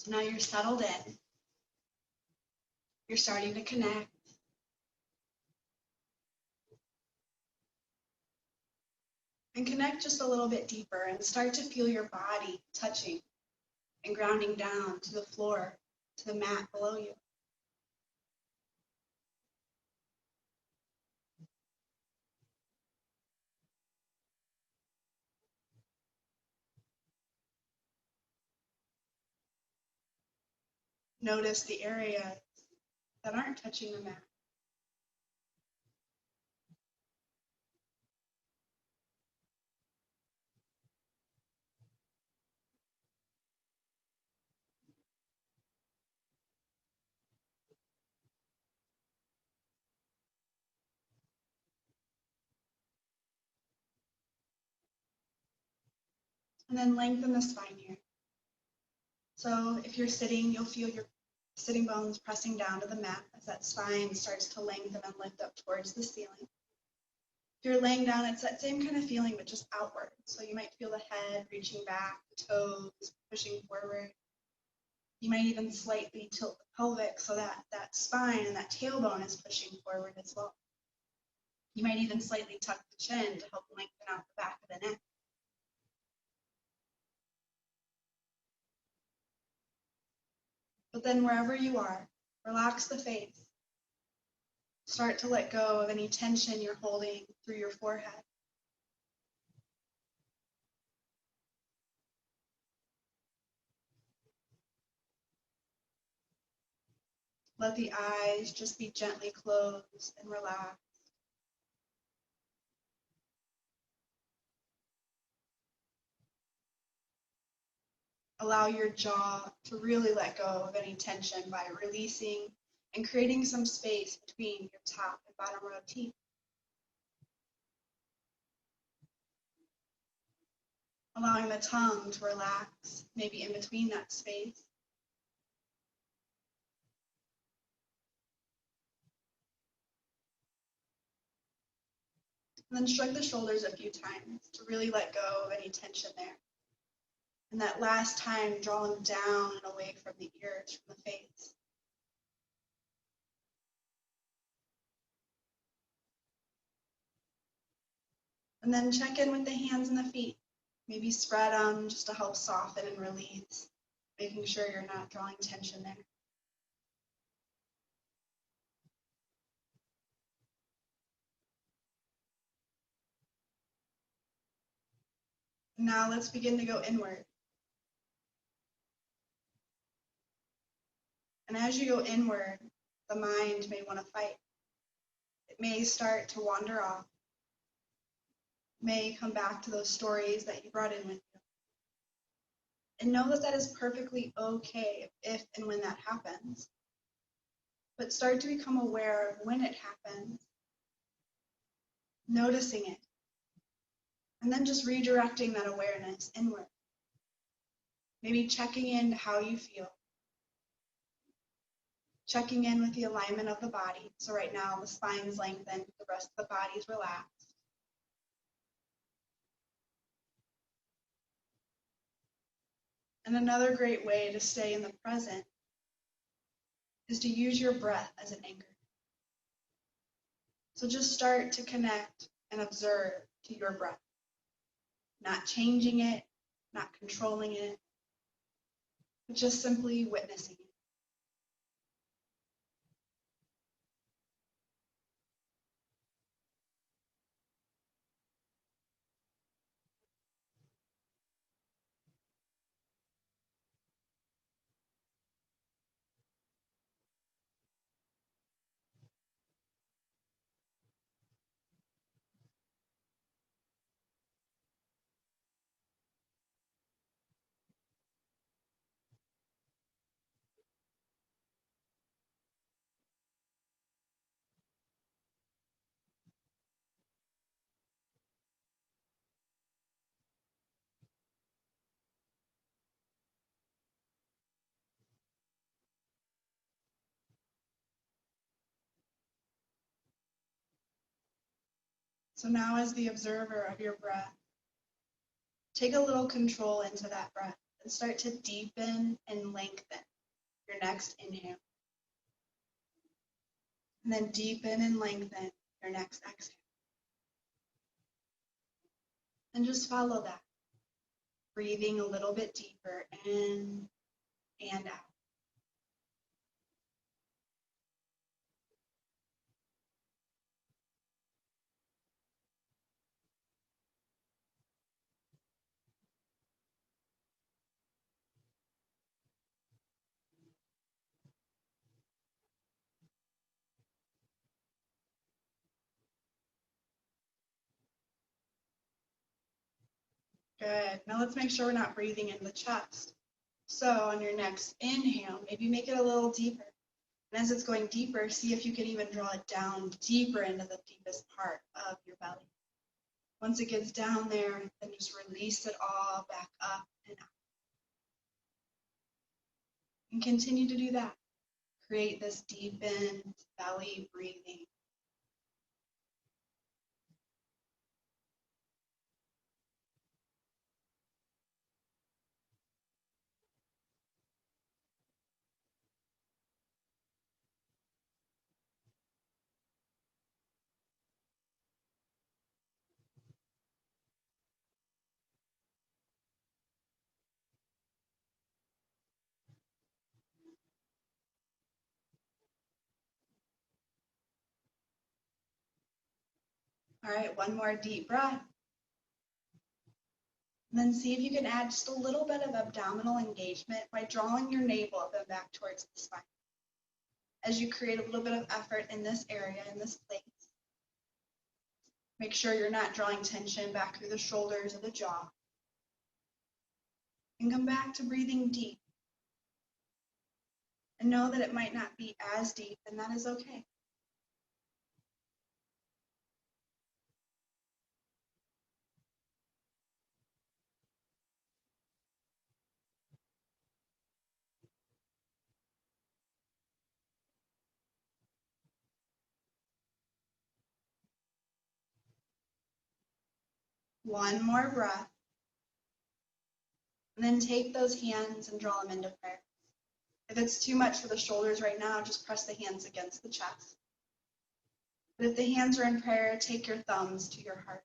So now you're settled in. You're starting to connect. And connect just a little bit deeper and start to feel your body touching and grounding down to the floor, to the mat below you. Notice the areas that aren't touching the mat. And then lengthen the spine here. So if you're sitting, you'll feel your sitting bones pressing down to the mat as that spine starts to lengthen and lift up towards the ceiling. If you're laying down, it's that same kind of feeling, but just outward. So you might feel the head reaching back, the toes pushing forward. You might even slightly tilt the pelvic so that that spine and that tailbone is pushing forward as well. You might even slightly tuck the chin to help lengthen out the back of the neck. But then wherever you are, relax the face. Start to let go of any tension you're holding through your forehead. Let the eyes just be gently closed and relaxed. Allow your jaw to really let go of any tension by releasing and creating some space between your top and bottom row of teeth. Allowing the tongue to relax, maybe in between that space. And then shrug the shoulders a few times to really let go of any tension there. And that last time, draw them down and away from the ears, from the face. And then check in with the hands and the feet. Maybe spread them just to help soften and release, making sure you're not drawing tension there. Now let's begin to go inward. And as you go inward, the mind may want to fight. It may start to wander off. It may come back to those stories that you brought in with you. And know that that is perfectly okay if and when that happens. But start to become aware of when it happens, noticing it, and then just redirecting that awareness inward. Maybe checking in to how you feel. Checking in with the alignment of the body. So right now the spine's lengthened, the rest of the body's relaxed. And another great way to stay in the present is to use your breath as an anchor. So just start to connect and observe to your breath, not changing it, not controlling it, but just simply witnessing it. So now as the observer of your breath, take a little control into that breath and start to deepen and lengthen your next inhale. And then deepen and lengthen your next exhale. And just follow that, breathing a little bit deeper in and out. Good. Now let's make sure we're not breathing in the chest. So on your next inhale, maybe make it a little deeper. And as it's going deeper, see if you can even draw it down deeper into the deepest part of your belly. Once it gets down there, then just release it all back up and out. And continue to do that. Create this deepened belly breathing. All right, one more deep breath. And then see if you can add just a little bit of abdominal engagement by drawing your navel up and back towards the spine. As you create a little bit of effort in this area, in this place, make sure you're not drawing tension back through the shoulders or the jaw. And come back to breathing deep. And know that it might not be as deep, and that is okay. One more breath. And then take those hands and draw them into prayer. If it's too much for the shoulders right now, just press the hands against the chest. But if the hands are in prayer, take your thumbs to your heart.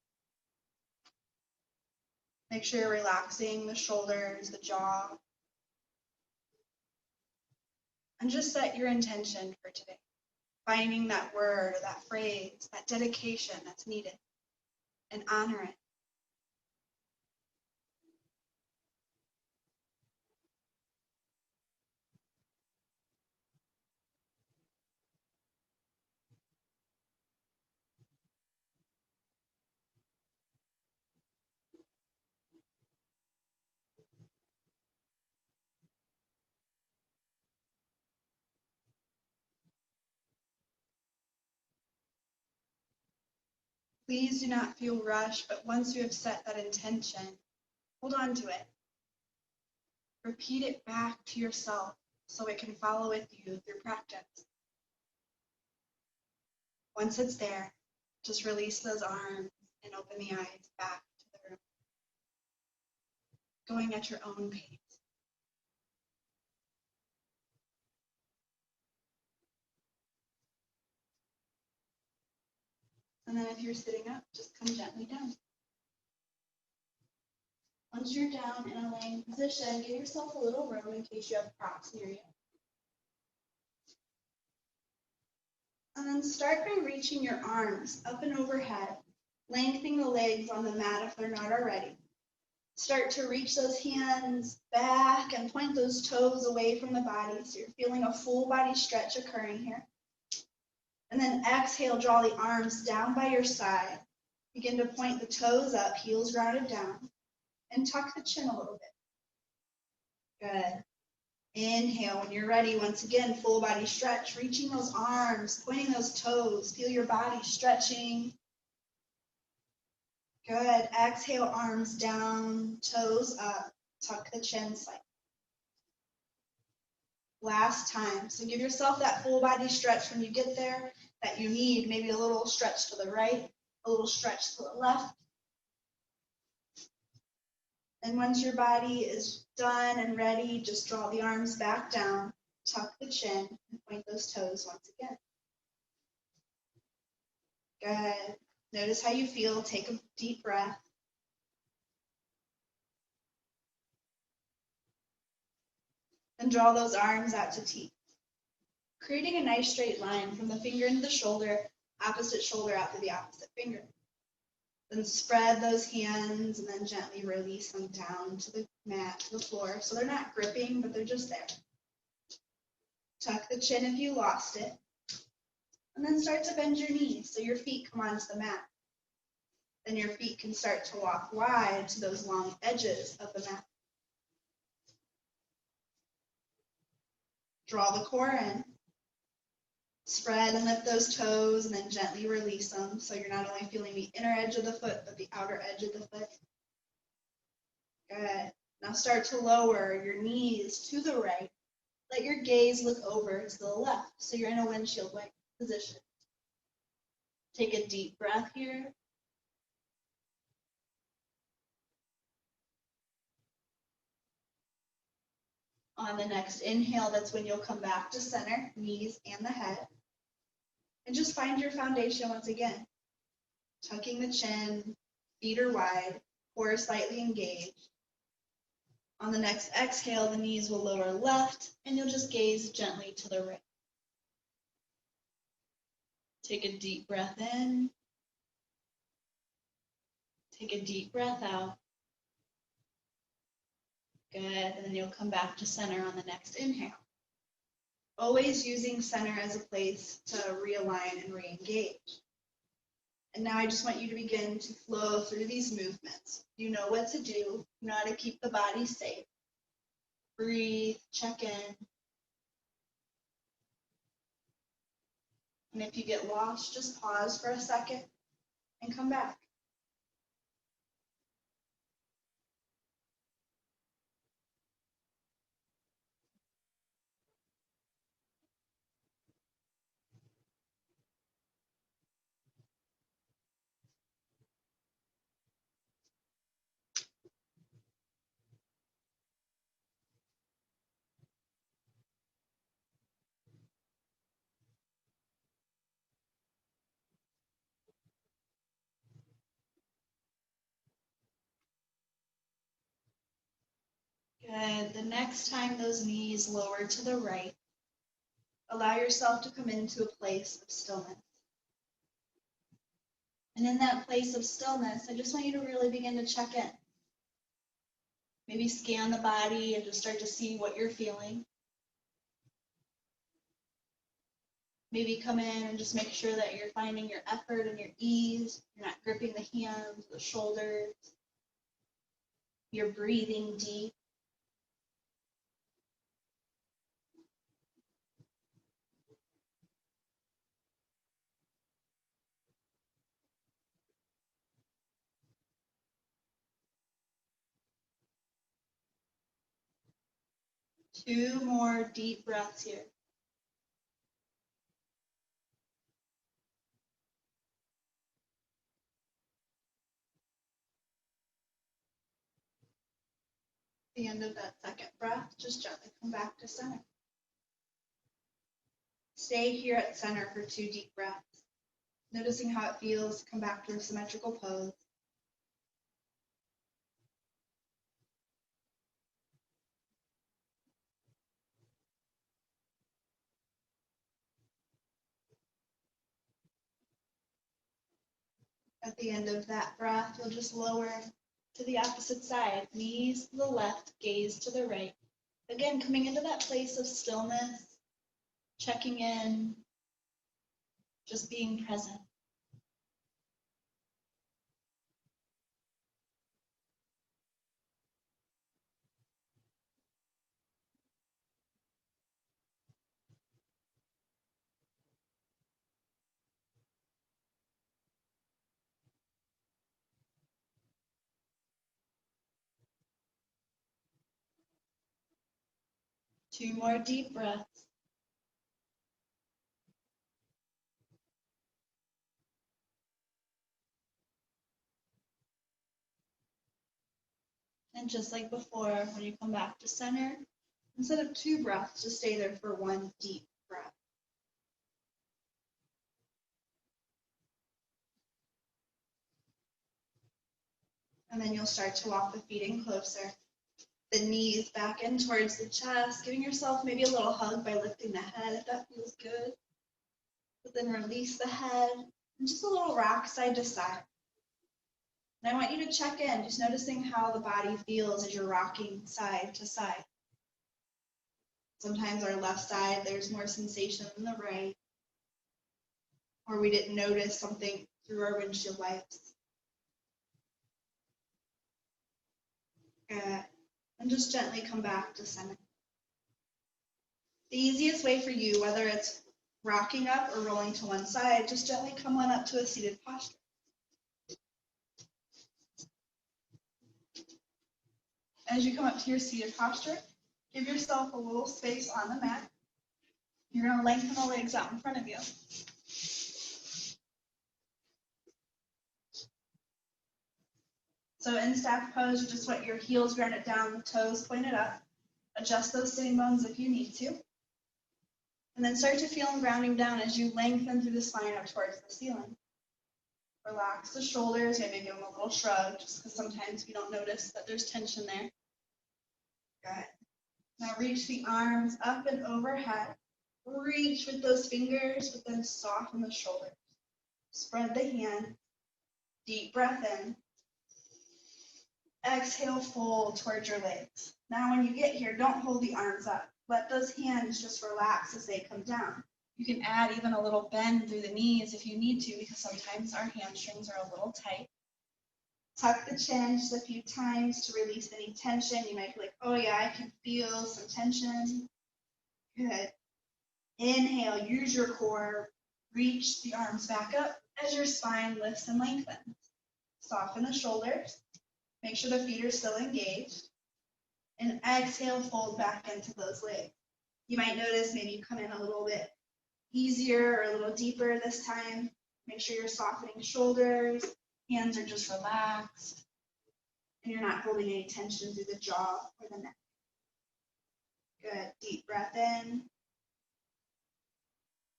Make sure you're relaxing the shoulders, the jaw. And just set your intention for today. Finding that word, or that phrase, that dedication that's needed, and honor it. Please do not feel rushed, but once you have set that intention, hold on to it. Repeat it back to yourself so it can follow with you through practice. Once it's there, just release those arms and open the eyes back to the room, going at your own pace. And then if you're sitting up, just come gently down. Once you're down in a laying position, give yourself a little room in case you have props near you. And then start by reaching your arms up and overhead, lengthening the legs on the mat if they're not already. Start to reach those hands back and point those toes away from the body so you're feeling a full body stretch occurring here. And then exhale, draw the arms down by your side. Begin to point the toes up, heels grounded down, and tuck the chin a little bit. Good. Inhale, when you're ready, once again, full body stretch, reaching those arms, pointing those toes, feel your body stretching. Good. Exhale, arms down, toes up, tuck the chin slightly. Last time. So give yourself that full body stretch when you get there that you need. Maybe a little stretch to the right, a little stretch to the left. And once your body is Done and ready, just draw the arms back down, tuck the chin, and point those toes once again. Good. Notice how you feel. Take a deep breath. And draw those arms out to teeth, creating a nice straight line from the finger into the shoulder, opposite shoulder out to the opposite finger. Then spread those hands and then gently release them down to the mat, to the floor. So they're not gripping, but they're just there. Tuck the chin if you lost it. And then start to bend your knees so your feet come onto the mat. Then your feet can start to walk wide to those long edges of the mat. Draw the core in. Spread and lift those toes and then gently release them so you're not only feeling the inner edge of the foot, but the outer edge of the foot. Good. Now start to lower your knees to the right. Let your gaze look over to the left so you're in a windshield wiper position. Take a deep breath here. On the next inhale, that's when you'll come back to center, knees and the head. And just find your foundation once again. Tucking the chin, feet are wide, core slightly engaged. On the next exhale, the knees will lower left, and you'll just gaze gently to the right. Take a deep breath in. Take a deep breath out. Good, and then you'll come back to center on the next inhale. Always using center as a place to realign and re-engage. And now I just want you to begin to flow through these movements. You know what to do, you know how to keep the body safe. Breathe, check in. And if you get lost, just pause for a second and come back. Good. The next time those knees lower to the right, allow yourself to come into a place of stillness. And in that place of stillness, I just want you to really begin to check in. Maybe scan the body and just start to see what you're feeling. Maybe come in and just make sure that you're finding your effort and your ease. You're not gripping the hands, the shoulders. You're breathing deep. Two more deep breaths here. At the end of that second breath, just gently come back to center. Stay here at center for 2 deep breaths, noticing how it feels to come back to a symmetrical pose. At the end of that breath, you'll just lower to the opposite side, knees to the left, gaze to the right. Again, coming into that place of stillness, checking in, just being present. Two more deep breaths. And just like before, when you come back to center, instead of 2 breaths, just stay there for 1 deep breath. And then you'll start to walk the feet in closer. The knees back in towards the chest, giving yourself maybe a little hug by lifting the head if that feels good. But then release the head and just a little rock side to side. And I want you to check in, just noticing how the body feels as you're rocking side to side. Sometimes our left side, there's more sensation than the right. Or we didn't notice something through our windshield wipes. Good. And just gently come back to center. The easiest way for you, whether it's rocking up or rolling to one side, just gently come on up to a seated posture. As you come up to your seated posture, give yourself a little space on the mat. You're going to lengthen the legs out in front of you. So in staff pose, you just want your heels grounded down, the toes pointed up. Adjust those sitting bones if you need to. And then start to feel them grounding down as you lengthen through the spine up towards the ceiling. Relax the shoulders, maybe give them a little shrug, just because sometimes we don't notice that there's tension there. Good. Now reach the arms up and overhead. Reach with those fingers, but then soften the shoulders. Spread the hand. Deep breath in. Exhale, fold towards your legs. Now when you get here, don't hold the arms up. Let those hands just relax as they come down. You can add even a little bend through the knees if you need to, because sometimes our hamstrings are a little tight. Tuck the chin just a few times to release any tension. You might be like, oh yeah, I can feel some tension. Good. Inhale, use your core. Reach the arms back up as your spine lifts and lengthens. Soften the shoulders. Make sure the feet are still engaged. And exhale, fold back into those legs. You might notice maybe you come in a little bit easier or a little deeper this time. Make sure you're softening shoulders. Hands are just relaxed. And you're not holding any tension through the jaw or the neck. Good. Deep breath in.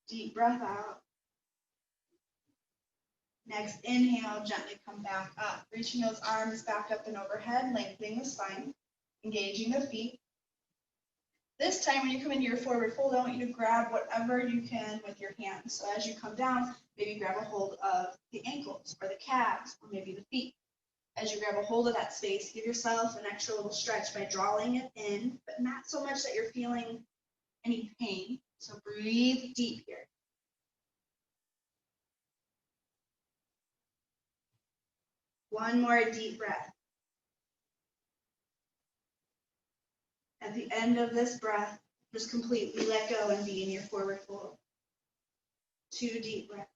Deep breath out. Next, inhale, gently come back up, reaching those arms back up and overhead, lengthening the spine, engaging the feet. This time, when you come into your forward fold, I want you to grab whatever you can with your hands. So as you come down, maybe grab a hold of the ankles or the calves or maybe the feet. As you grab a hold of that space, give yourself an extra little stretch by drawing it in, but not so much that you're feeling any pain. So breathe deep here. One more deep breath. At the end of this breath, just completely let go and be in your forward fold. 2 deep breaths.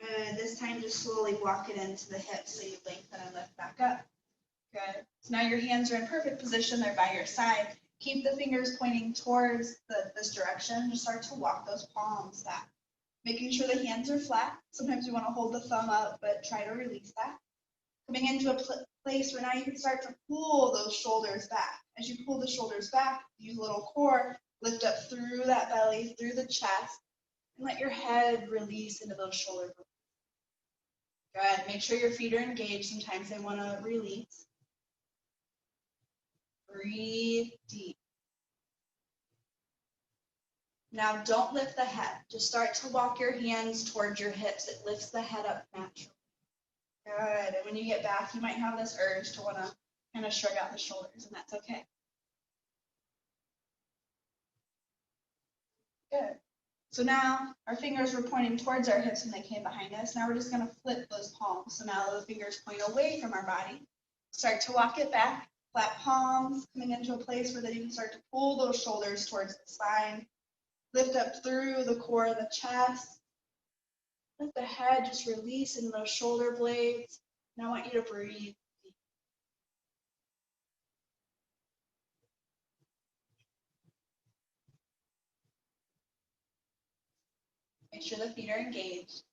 Good. This time, just slowly walk it into the hips so you lengthen and lift back up. Good. So now your hands are in perfect position. They're by your side. Keep the fingers pointing towards this direction. Just start to walk those palms back. Making sure the hands are flat. Sometimes you want to hold the thumb up, but try to release that. Coming into a place where now you can start to pull those shoulders back. As you pull the shoulders back, use a little core, lift up through that belly, through the chest, and let your head release into those shoulder blades. Good. Make sure your feet are engaged. Sometimes they want to release. Breathe deep. Now don't lift the head. Just start to walk your hands towards your hips. It lifts the head up naturally. Good. And when you get back, you might have this urge to want to kind of shrug out the shoulders, and that's okay. Good. So now our fingers were pointing towards our hips when they came behind us. Now we're just going to flip those palms. So now the fingers point away from our body. Start to walk it back. Flat palms, coming into a place where then you can start to pull those shoulders towards the spine. Lift up through the core of the chest. Let the head just release into those shoulder blades. Now I want you to breathe. Make sure the feet are engaged.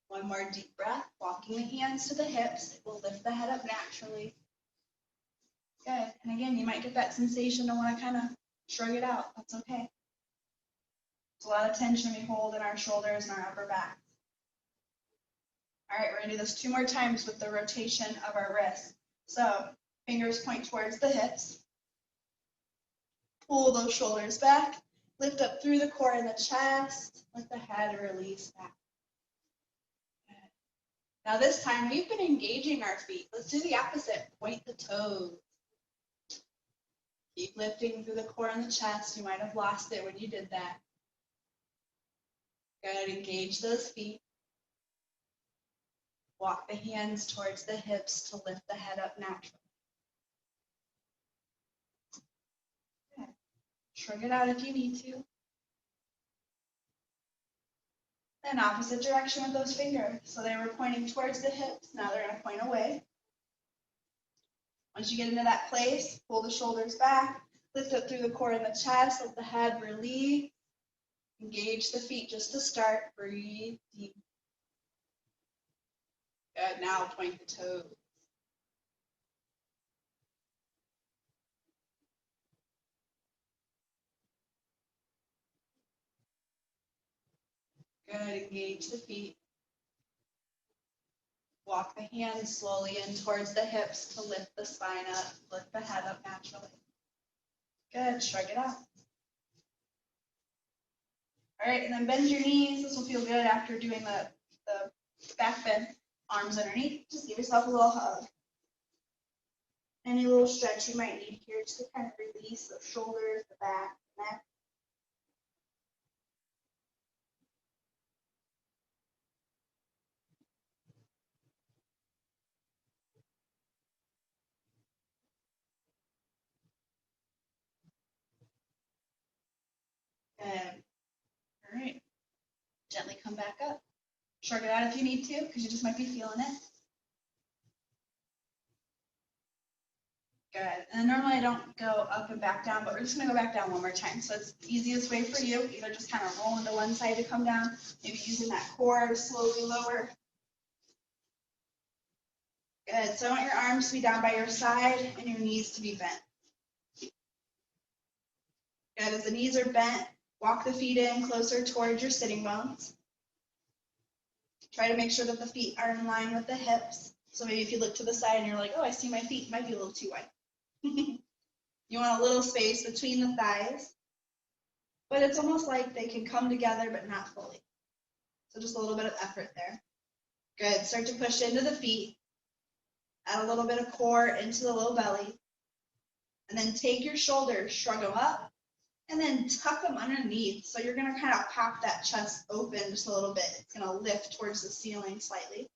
One more deep breath, walking the hands to the hips. It will lift the head up naturally. Good. And again, you might get that sensation to want to kind of shrug it out. That's okay. There's a lot of tension we hold in our shoulders and our upper back. All right, we're going to do this 2 more times with the rotation of our wrists. So fingers point towards the hips. Pull those shoulders back. Lift up through the core and the chest. Let the head release back. Good. Now this time we've been engaging our feet. Let's do the opposite. Point the toes. Keep lifting through the core and the chest. You might have lost it when you did that. Good. Engage those feet. Walk the hands towards the hips to lift the head up naturally. Good. Shrug it out if you need to. Then opposite direction with those fingers. So they were pointing towards the hips. Now they're going to point away. Once you get into that place, pull the shoulders back. Lift up through the core and the chest. Let the head release. Engage the feet just to start. Breathe deep. Good. Now point the toes. Good. Engage the feet. Walk the hands slowly in towards the hips to lift the spine up, lift the head up naturally. Good. Shrug it out. All right, and then bend your knees. This will feel good after doing the back bend. Arms underneath. Just give yourself a little hug. Any little stretch you might need here just to kind of release the shoulders, the back, the neck. Good. All right. Gently come back up. Shrug it out if you need to, because you just might be feeling it. Good. And normally I don't go up and back down, but we're just going to go back down one more time. So it's the easiest way for you. Either just kind of roll into one side to come down, maybe using that core to slowly lower. Good. So I want your arms to be down by your side and your knees to be bent. Good. As the knees are bent, walk the feet in closer towards your sitting bones. Try to make sure that the feet are in line with the hips. So maybe if you look to the side and you're like, oh, I see my feet, it might be a little too wide. You want a little space between the thighs, but it's almost like they can come together, but not fully. So just a little bit of effort there. Good. Start to push into the feet. Add a little bit of core into the low belly. And then take your shoulders, shrug them up, and then tuck them underneath. So you're going to kind of pop that chest open just a little bit. It's going to lift towards the ceiling slightly.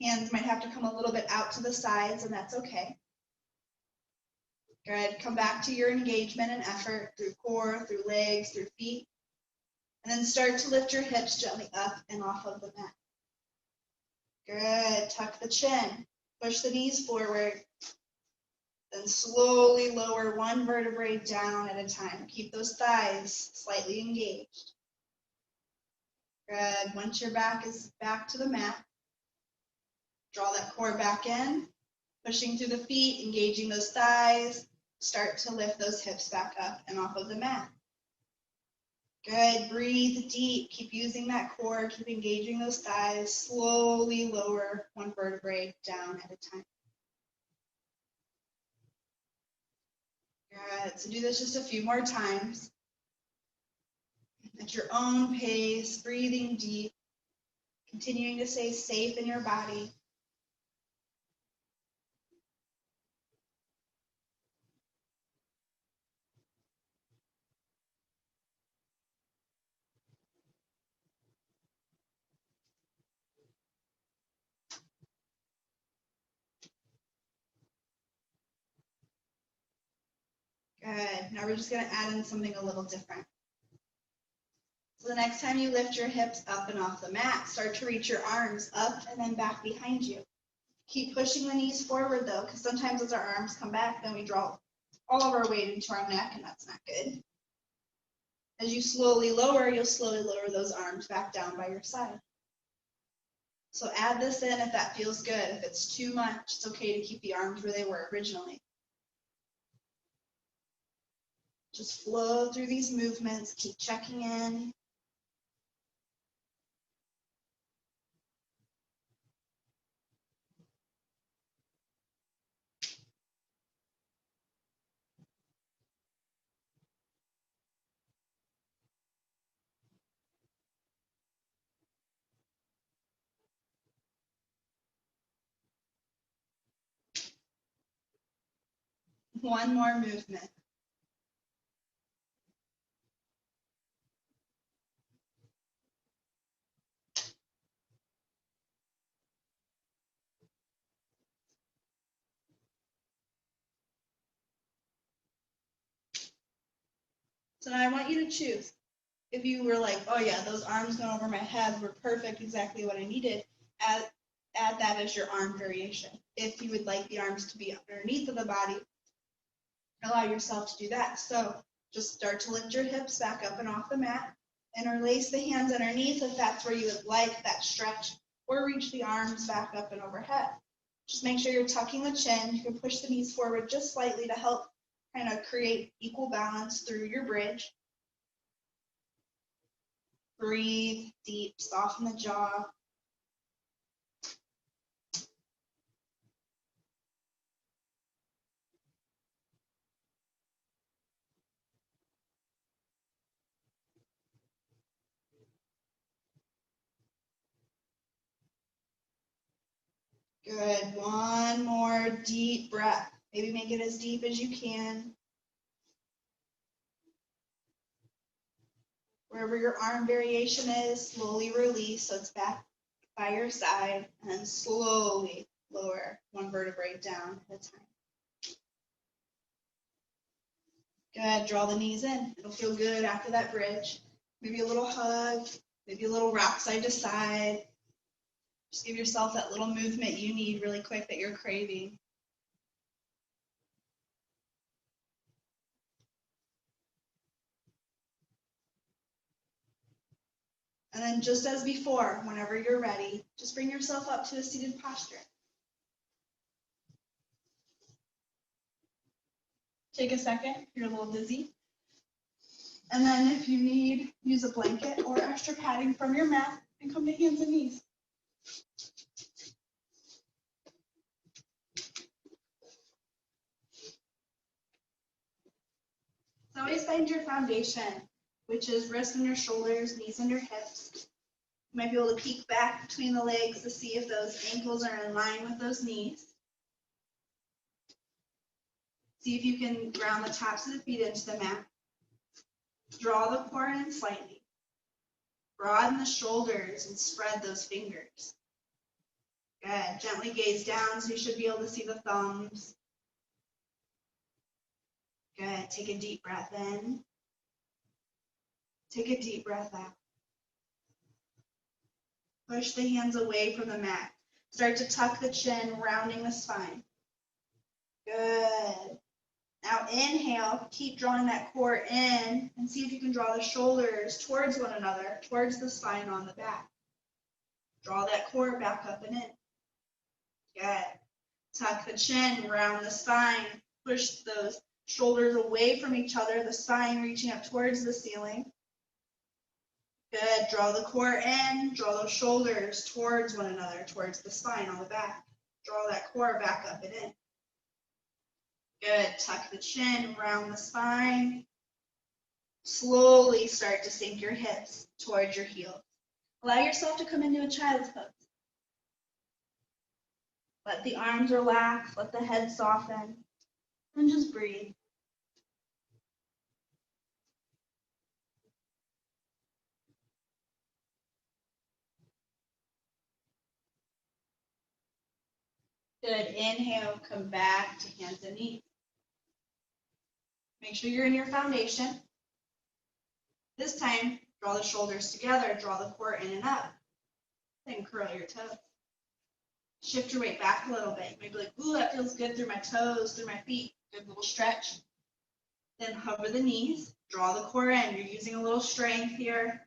Hands might have to come a little bit out to the sides, and that's okay. Good. Come back to your engagement and effort through core, through legs, through feet. And then start to lift your hips gently up and off of the mat. Good. Tuck the chin. Push the knees forward. Then slowly lower one vertebrae down at a time. Keep those thighs slightly engaged. Good. Once your back is back to the mat, draw that core back in, pushing through the feet, engaging those thighs. Start to lift those hips back up and off of the mat. Good. Breathe deep. Keep using that core. Keep engaging those thighs. Slowly lower one vertebrae down at a time. Good. So do this just a few more times. At your own pace, breathing deep, continuing to stay safe in your body. Good. Now we're just going to add in something a little different. So the next time you lift your hips up and off the mat, start to reach your arms up and then back behind you. Keep pushing the knees forward though, because sometimes as our arms come back, then we draw all of our weight into our neck, and that's not good. As you slowly lower, you'll slowly lower those arms back down by your side. So add this in if that feels good. If it's too much, it's okay to keep the arms where they were originally. Just flow through these movements, keep checking in. One more movement. So now I want you to choose. If you were like, oh yeah, those arms going over my head were perfect, exactly what I needed, add that as your arm variation. If you would like the arms to be underneath of the body, allow yourself to do that. So just start to lift your hips back up and off the mat. Interlace the hands underneath if that's where you would like that stretch, or reach the arms back up and overhead. Just make sure you're tucking the chin. You can push the knees forward just slightly to help kind of create equal balance through your bridge. Breathe deep, soften the jaw. Good. One more deep breath. Maybe make it as deep as you can. Wherever your arm variation is, slowly release so it's back by your side, and then slowly lower one vertebrae down at a time. Good. Draw the knees in. It'll feel good after that bridge. Maybe a little hug, maybe a little rock side to side. Just give yourself that little movement you need really quick that you're craving. And then just as before, whenever you're ready, just bring yourself up to a seated posture. Take a second if you're a little dizzy. And then if you need, use a blanket or extra padding from your mat and come to hands and knees. So always find your foundation, which is wrists under shoulders, knees under hips. You might be able to peek back between the legs to see if those ankles are in line with those knees. See if you can ground the tops of the feet into the mat. Draw the core in slightly. Broaden the shoulders and spread those fingers. Good. Gently gaze down so you should be able to see the thumbs. Good. Take a deep breath in. Take a deep breath out. Push the hands away from the mat. Start to tuck the chin, rounding the spine. Good. Now inhale, keep drawing that core in and see if you can draw the shoulders towards one another, towards the spine on the back. Draw that core back up and in. Good. Tuck the chin, round the spine, push those shoulders away from each other, the spine reaching up towards the ceiling. Good. Draw the core in, draw those shoulders towards one another, towards the spine on the back. Draw that core back up and in. Good. Tuck the chin, round the spine. Slowly start to sink your hips towards your heels. Allow yourself to come into a child's pose. Let the arms relax, let the head soften, and just breathe. Good. Inhale, come back to hands and knees. Make sure you're in your foundation. This time, draw the shoulders together, draw the core in and up. Then curl your toes. Shift your weight back a little bit. You might be like, ooh, that feels good through my toes, through my feet. Good little stretch. Then hover the knees, draw the core in. You're using a little strength here.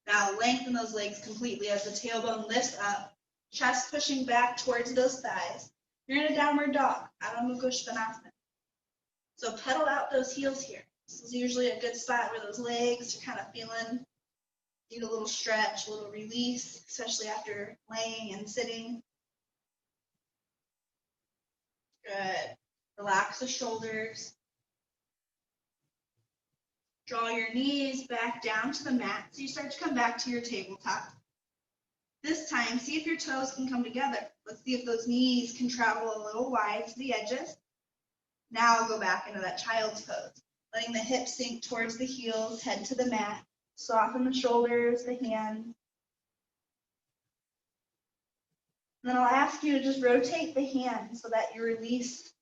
Now lengthen those legs completely as the tailbone lifts up, chest pushing back towards those thighs. You're in a downward dog, Adho Mukha Svanasana. So pedal out those heels here. This is usually a good spot where those legs are kind of feeling, need a little stretch, a little release, especially after laying and sitting. Good. Relax the shoulders. Draw your knees back down to the mat so you start to come back to your tabletop. This time, see if your toes can come together. Let's see if those knees can travel a little wide to the edges. Now I'll go back into that child's pose, letting the hips sink towards the heels, head to the mat. Soften the shoulders, the hands. And then I'll ask you to just rotate the hands so that you release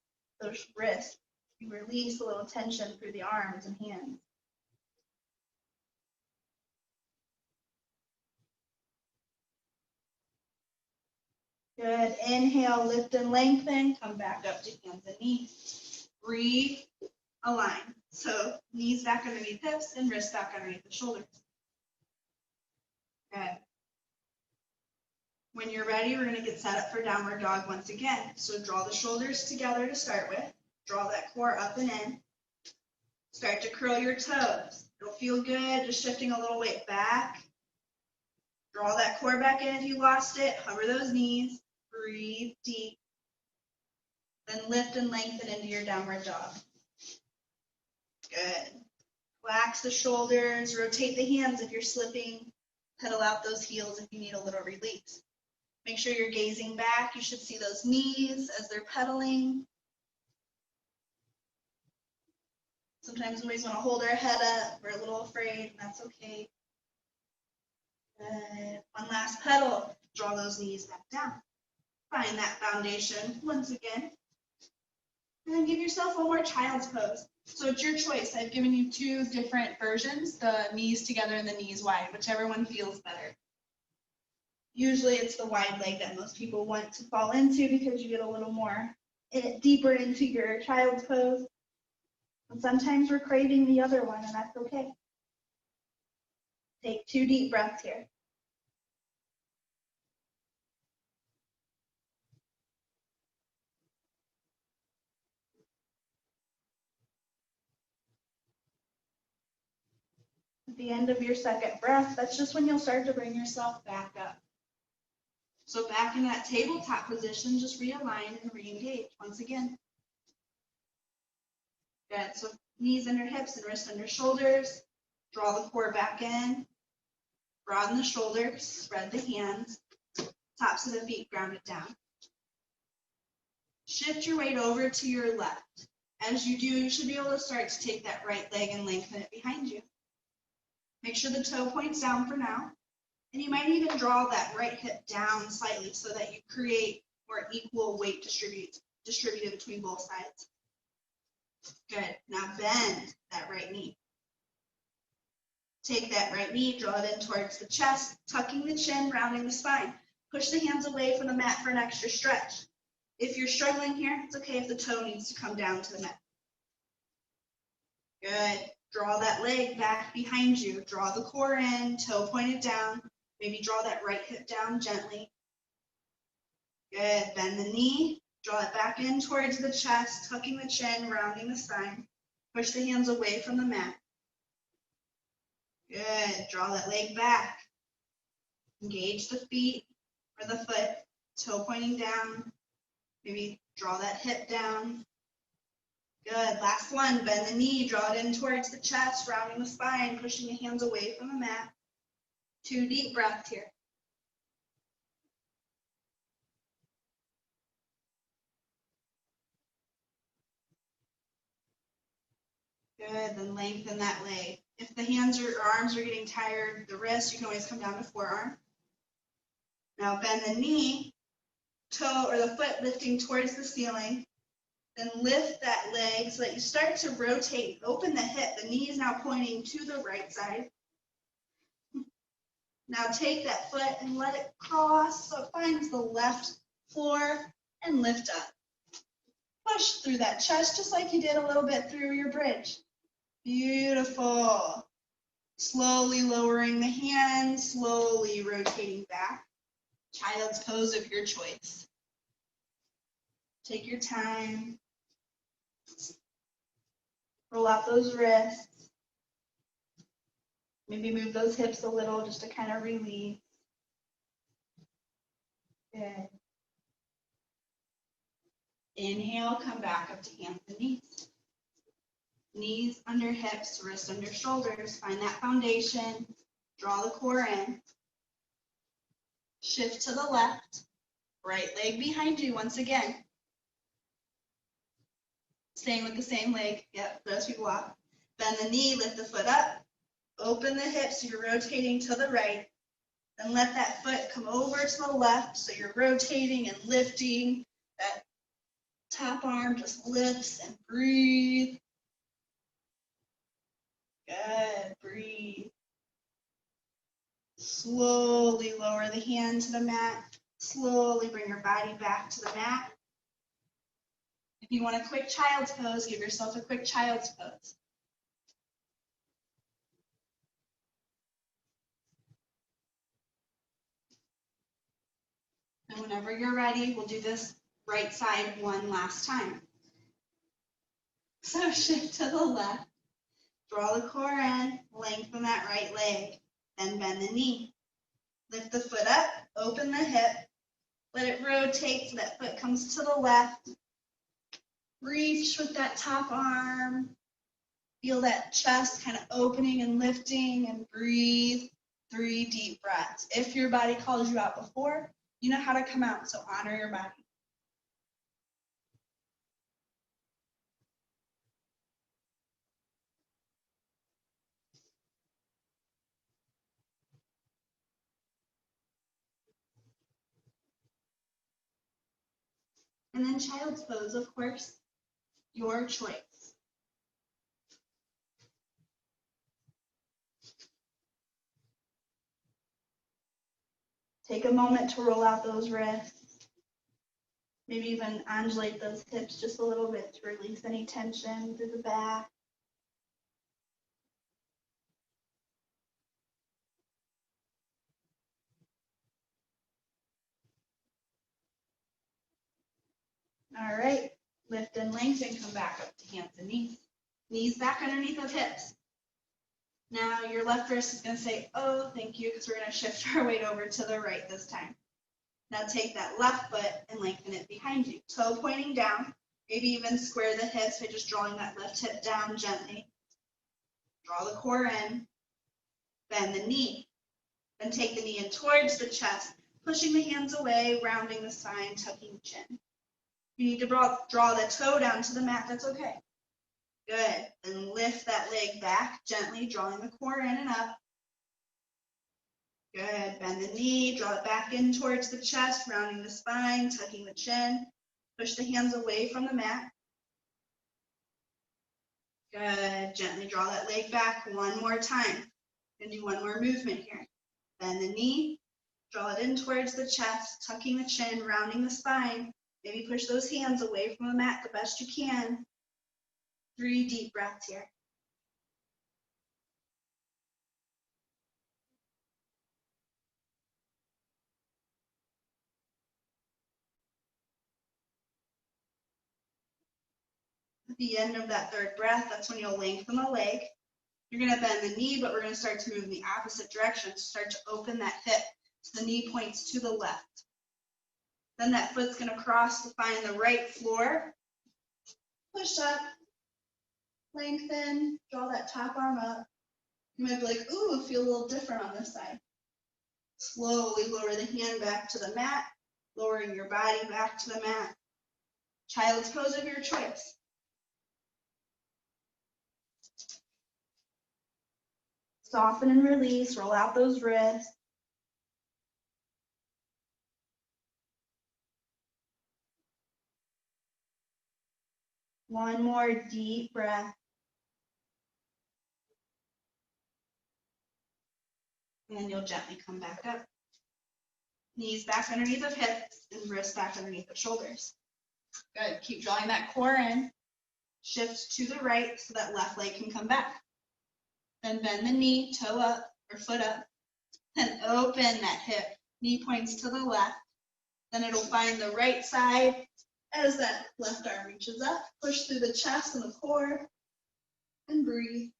those wrists. You release a little tension through the arms and hands. Good. Inhale, lift and lengthen. Come back up to hands and knees. Breathe, align. So knees back underneath hips and wrists back underneath the shoulders. Good. When you're ready, we're going to get set up for downward dog once again. So draw the shoulders together to start with. Draw that core up and in. Start to curl your toes. It'll feel good, just shifting a little weight back. Draw that core back in if you lost it. Hover those knees. Breathe deep. Then lift and lengthen into your downward dog. Good. Relax the shoulders. Rotate the hands if you're slipping. Pedal out those heels if you need a little release. Make sure you're gazing back. You should see those knees as they're pedaling. Sometimes we always want to hold our head up. We're a little afraid, and that's okay. Good. One last pedal. Draw those knees back down. Find that foundation once again. And then give yourself one more child's pose. So it's your choice. I've given you two different versions, the knees together and the knees wide, whichever one feels better. Usually it's the wide leg that most people want to fall into because you get a little more deeper into your child's pose. And sometimes we're craving the other one, and that's okay. Take 2 deep breaths here. At the end of your second breath, that's just when you'll start to bring yourself back up. So back in that tabletop position, just realign and re-engage once again. Good. So knees under hips and wrists under shoulders. Draw the core back in. Broaden the shoulders. Spread the hands. Tops of the feet grounded down. Shift your weight over to your left. As you do, you should be able to start to take that right leg and lengthen it behind you. Make sure the toe points down for now. And you might even draw that right hip down slightly so that you create more equal weight distributed between both sides. Good. Now bend that right knee. Take that right knee, draw it in towards the chest, tucking the chin, rounding the spine. Push the hands away from the mat for an extra stretch. If you're struggling here, it's okay if the toe needs to come down to the mat. Good. Draw that leg back behind you. Draw the core in, toe pointed down. Maybe draw that right hip down gently. Good. Bend the knee. Draw it back in towards the chest, tucking the chin, rounding the spine. Push the hands away from the mat. Good. Draw that leg back. Engage the feet or the foot, toe pointing down. Maybe draw that hip down. Good. Last one. Bend the knee. Draw it in towards the chest, rounding the spine, pushing the hands away from the mat. 2 deep breaths here. Good. Then lengthen that leg. If the hands or arms are getting tired, the wrist, you can always come down to forearm. Now bend the knee, toe or the foot lifting towards the ceiling. Then lift that leg so that you start to rotate. Open the hip. The knee is now pointing to the right side. Now take that foot and let it cross so it finds the left floor and lift up. Push through that chest just like you did a little bit through your bridge. Beautiful. Slowly lowering the hands, slowly rotating back. Child's pose of your choice. Take your time. Roll out those wrists. Maybe move those hips a little just to kind of release. Good. Inhale, come back up to hands and knees. Knees under hips, wrists under shoulders. Find that foundation. Draw the core in. Shift to the left. Right leg behind you once again. Staying with the same leg. Yep, those people off. Bend the knee, lift the foot up. Open the hips so you're rotating to the right. Then let that foot come over to the left so you're rotating and lifting. That top arm just lifts and breathe. Good, breathe. Slowly lower the hand to the mat. Slowly bring your body back to the mat. If you want a quick child's pose, give yourself a quick child's pose. And whenever you're ready, we'll do this right side one last time. So shift to the left, draw the core in, lengthen that right leg, then bend the knee. Lift the foot up, open the hip, let it rotate so that foot comes to the left. Reach with that top arm. Feel that chest kind of opening and lifting, and breathe 3 deep breaths. If your body calls you out before, you know how to come out, so honor your body. And then child's pose, of course, your choice. Take a moment to roll out those wrists. Maybe even undulate those hips just a little bit to release any tension through the back. All right, lift and lengthen, come back up to hands and knees. Knees back underneath of hips. Now your left wrist is going to say, oh, thank you, because we're going to shift our weight over to the right this time. Now take that left foot and lengthen it behind you. Toe pointing down, maybe even square the hips by just drawing that left hip down gently. Draw the core in, bend the knee. Then take the knee in towards the chest, pushing the hands away, rounding the spine, tucking the chin. If you need to draw the toe down to the mat, that's okay. Good. Then lift that leg back gently, drawing the core in and up. Good. Bend the knee, draw it back in towards the chest, rounding the spine, tucking the chin. Push the hands away from the mat. Good. Gently draw that leg back one more time. And do one more movement here. Bend the knee, draw it in towards the chest, tucking the chin, rounding the spine. Maybe push those hands away from the mat the best you can. 3 deep breaths here. At the end of that 3rd breath, that's when you'll lengthen the leg. You're going to bend the knee, but we're going to start to move in the opposite direction. Start to open that hip so the knee points to the left. Then that foot's going to cross to find the right floor. Push up, lengthen, draw that top arm up. You might be like, ooh, feel a little different on this side. Slowly lower the hand back to the mat, lowering your body back to the mat. Child's pose of your choice. Soften and release, roll out those wrists. One more deep breath. And then you'll gently come back up. Knees back underneath of hips and wrists back underneath of shoulders. Good. Keep drawing that core in. Shift to the right so that left leg can come back. Then bend the knee, toe up or foot up. Then open that hip. Knee points to the left. Then it'll find the right side as that left arm reaches up. Push through the chest and the core and breathe.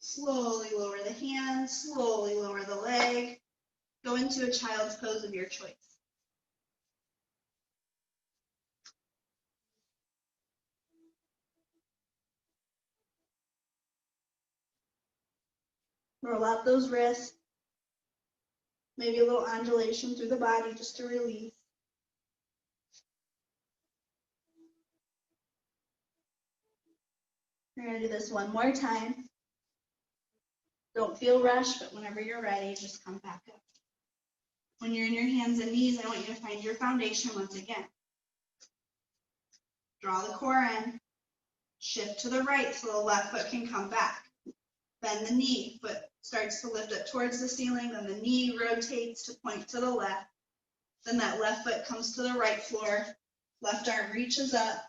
Slowly lower the hands, slowly lower the leg. Go into a child's pose of your choice. Roll out those wrists. Maybe a little undulation through the body just to release. We're going to do this one more time. Don't feel rushed, but whenever you're ready, just come back up. When you're in your hands and knees, I want you to find your foundation once again. Draw the core in. Shift to the right so the left foot can come back. Bend the knee. Foot starts to lift up towards the ceiling. Then the knee rotates to point to the left. Then that left foot comes to the right floor. Left arm reaches up.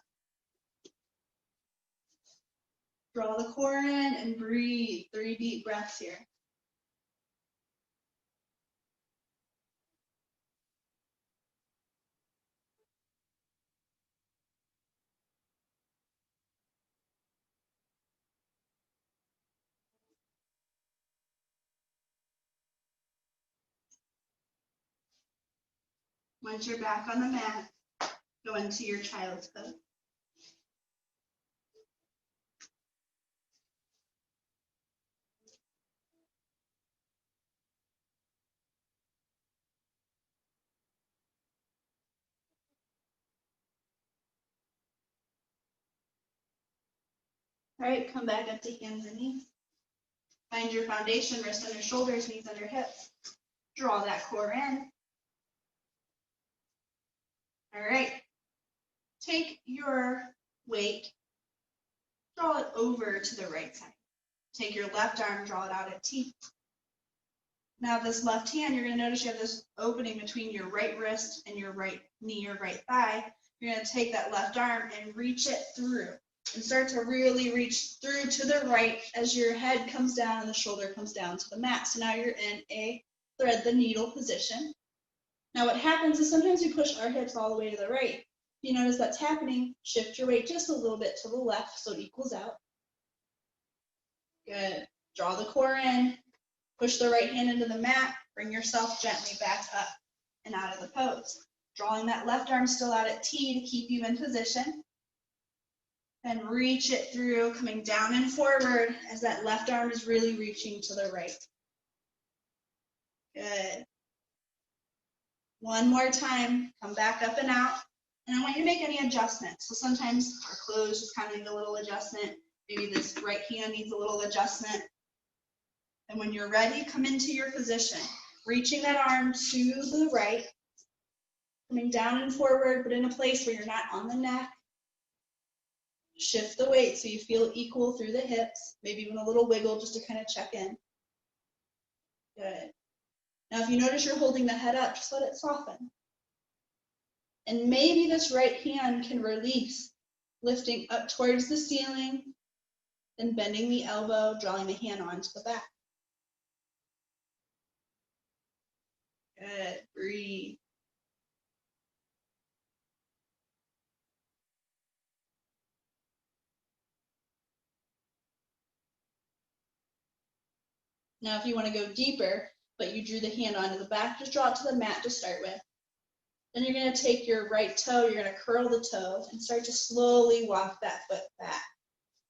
Draw the core in and breathe. 3 deep breaths here. Once you're back on the mat, go into your child's pose. All right, come back up to hands and knees. Find your foundation, wrists under shoulders, knees under hips. Draw that core in. All right. Take your weight, draw it over to the right side. Take your left arm, draw it out at T. Now this left hand, you're going to notice you have this opening between your right wrist and your right knee or right thigh. You're going to take that left arm and reach it through and start to really reach through to the right as your head comes down and the shoulder comes down to the mat. So now you're in a thread the needle position. Now what happens is sometimes we push our hips all the way to the right. If you notice that's happening, shift your weight just a little bit to the left so it equals out. Good. Draw the core in. Push the right hand into the mat. Bring yourself gently back up and out of the pose. Drawing that left arm still out at T to keep you in position. Then reach it through, coming down and forward as that left arm is really reaching to the right. Good. One more time. Come back up and out. And I want you to make any adjustments. So sometimes our clothes just kind of need a little adjustment. Maybe this right hand needs a little adjustment. And when you're ready, come into your position. Reaching that arm to the right. Coming down and forward, but in a place where you're not on the neck. Shift the weight so you feel equal through the hips. Maybe even a little wiggle just to kind of check in. Good. Now if you notice you're holding the head up, just let it soften. And maybe this right hand can release, lifting up towards the ceiling, then bending the elbow, drawing the hand onto the back. Good. Breathe. Now, if you want to go deeper, but you drew the hand onto the back, just draw it to the mat to start with. Then you're going to take your right toe, you're going to curl the toe and start to slowly walk that foot back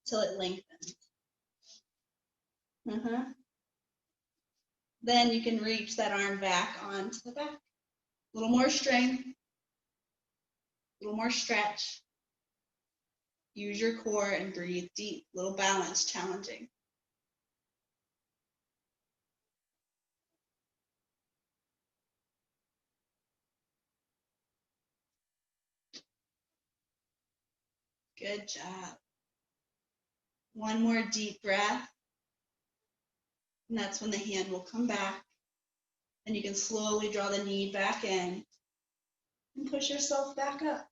till it lengthens. Then you can reach that arm back onto the back. A little more strength, a little more stretch. Use your core and breathe deep, little balance, challenging. Good job. One more deep breath. And that's when the hand will come back. And you can slowly draw the knee back in and push yourself back up.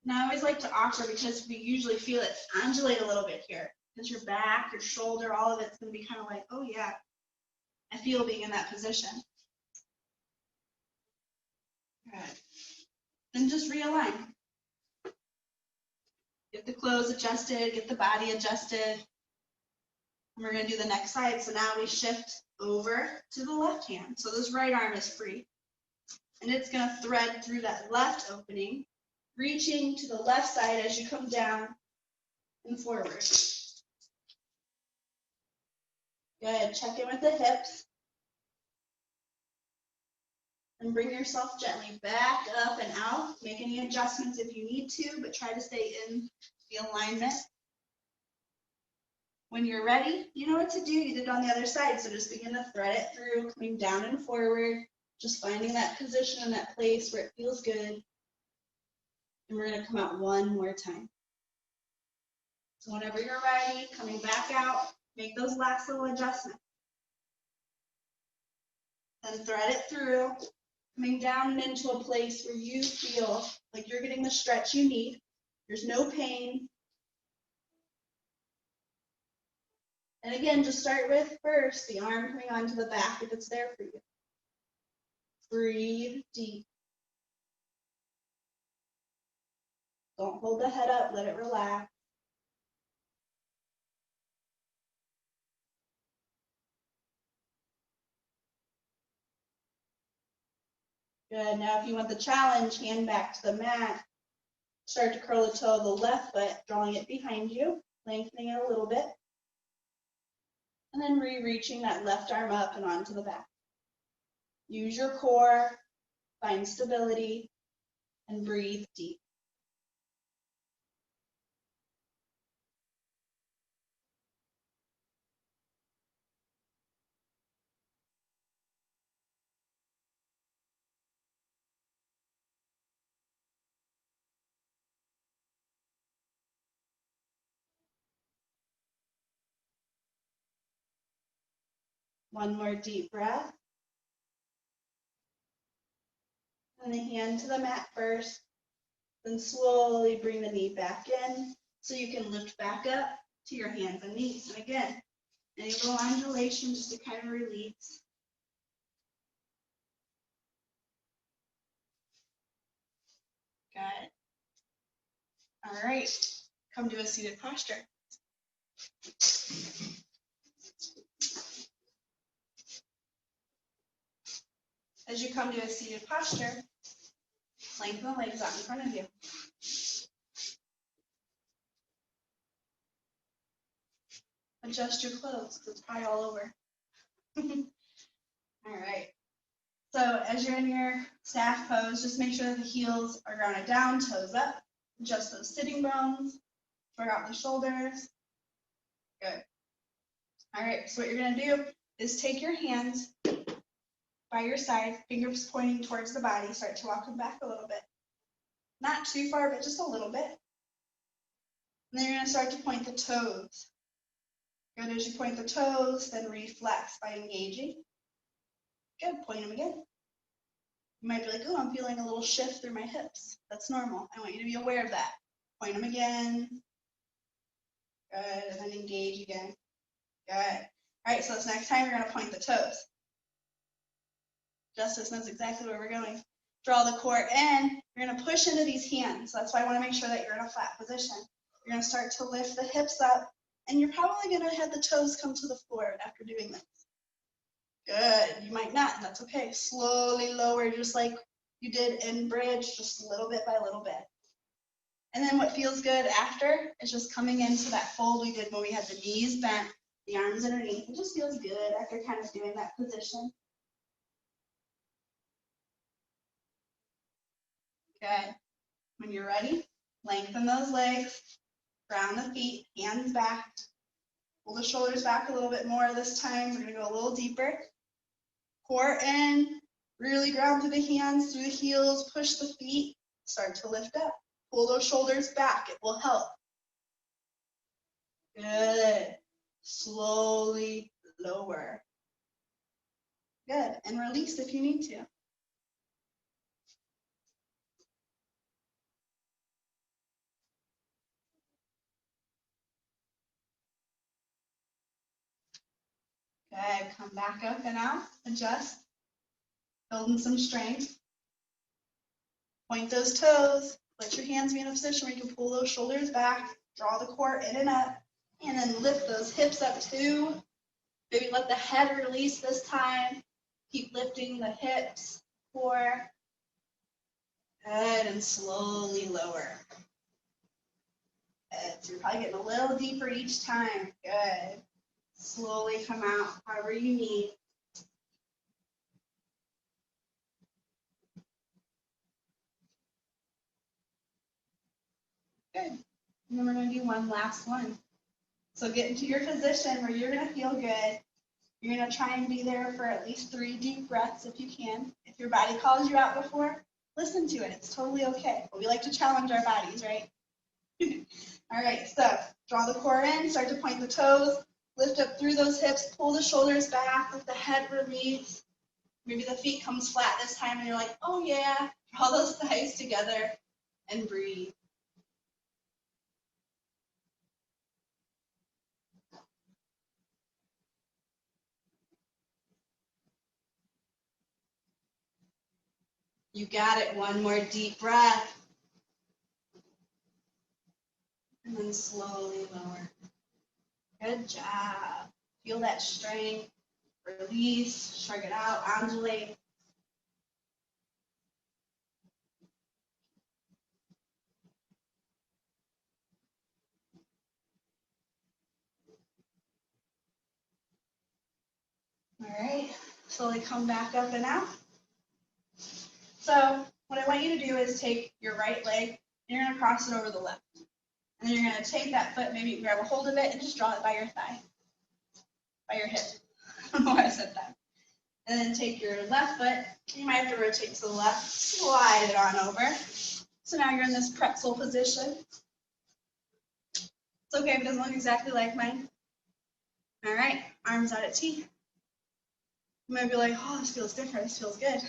Now I always like to offer, because we usually feel it undulate a little bit here, because your back, your shoulder, all of it's going to be kind of like, oh yeah, I feel being in that position. Good. Then just realign. Get the clothes adjusted, get the body adjusted. And we're going to do the next side. So now we shift over to the left hand. So this right arm is free. And it's going to thread through that left opening, reaching to the left side as you come down and forward. Good. Check in with the hips. And bring yourself gently back up and out. Make any adjustments if you need to, but try to stay in the alignment. When you're ready, you know what to do. You did it on the other side, so just begin to thread it through, coming down and forward, just finding that position and that place where it feels good. And we're going to come out one more time. So whenever you're ready, coming back out, make those last little adjustments. Then thread it through, coming down and into a place where you feel like you're getting the stretch you need. There's no pain. And again, just start with first the arm coming onto the back if it's there for you. Breathe deep. Don't hold the head up, let it relax. Good. Now, if you want the challenge, hand back to the mat. Start to curl the toe of the left foot, drawing it behind you, lengthening it a little bit. And then re-reaching that left arm up and onto the back. Use your core, find stability, and breathe deep. One more deep breath. And the hand to the mat first. Then slowly bring the knee back in so you can lift back up to your hands and knees. And again, any little undulation just to kind of release. Good. All right, come to a seated posture. As you come to a seated posture, lengthen the legs out in front of you. Adjust your clothes because it's probably all over. All right. So as you're in your staff pose, just make sure that the heels are grounded down, toes up. Adjust those sitting bones. Spread out the shoulders. Good. All right. So what you're going to do is take your hands by your side, fingers pointing towards the body. Start to walk them back a little bit. Not too far, but just a little bit. And then you're going to start to point the toes. Good. As you point the toes, then reflex by engaging. Good. Point them again. You might be like, oh, I'm feeling a little shift through my hips. That's normal. I want you to be aware of that. Point them again. Good. And then engage again. Good. All right. So this next time, you're going to point the toes. Justice knows exactly where we're going. Draw the core in. You're going to push into these hands. So that's why I want to make sure that you're in a flat position. You're going to start to lift the hips up, and you're probably going to have the toes come to the floor after doing this. Good. You might not. That's okay. Slowly lower, just like you did in bridge, just little bit by little bit. And then what feels good after is just coming into that fold we did when we had the knees bent, the arms underneath. It just feels good after kind of doing that position. Good. When you're ready, lengthen those legs, ground the feet, hands back. Pull the shoulders back a little bit more this time. We're going to go a little deeper. Core in, really ground through the hands, through the heels, push the feet, start to lift up. Pull those shoulders back, it will help. Good. Slowly lower. Good, and release if you need to. Good, come back up and out, adjust, building some strength. Point those toes, let your hands be in a position where you can pull those shoulders back, draw the core in and up, and then lift those hips up too. Maybe let the head release this time. Keep lifting the hips, core. Good, and slowly lower. Good, so you're probably getting a little deeper each time. Good. Slowly come out, however you need. Good. And then we're going to do one last one. So get into your position where you're going to feel good. You're going to try and be there for at least 3 deep breaths if you can. If your body calls you out before, listen to it. It's totally okay. But we like to challenge our bodies, right? All right, so draw the core in, start to point the toes, lift up through those hips, pull the shoulders back, let the head release. Maybe the feet comes flat this time and you're like, oh yeah, draw those thighs together and breathe. You got it, one more deep breath. And then slowly lower. Good job. Feel that strength. Release, shrug it out, undulate. All right, slowly come back up and out. So what I want you to do is take your right leg, and you're going to cross it over the left. And then you're going to take that foot, maybe grab a hold of it, and just draw it by your thigh, by your hip. I don't know why I said that. And then take your left foot, you might have to rotate to the left, slide it on over. So now you're in this pretzel position. It's okay if it doesn't look exactly like mine. All right, arms out at T. You might be like, oh, this feels different, this feels good.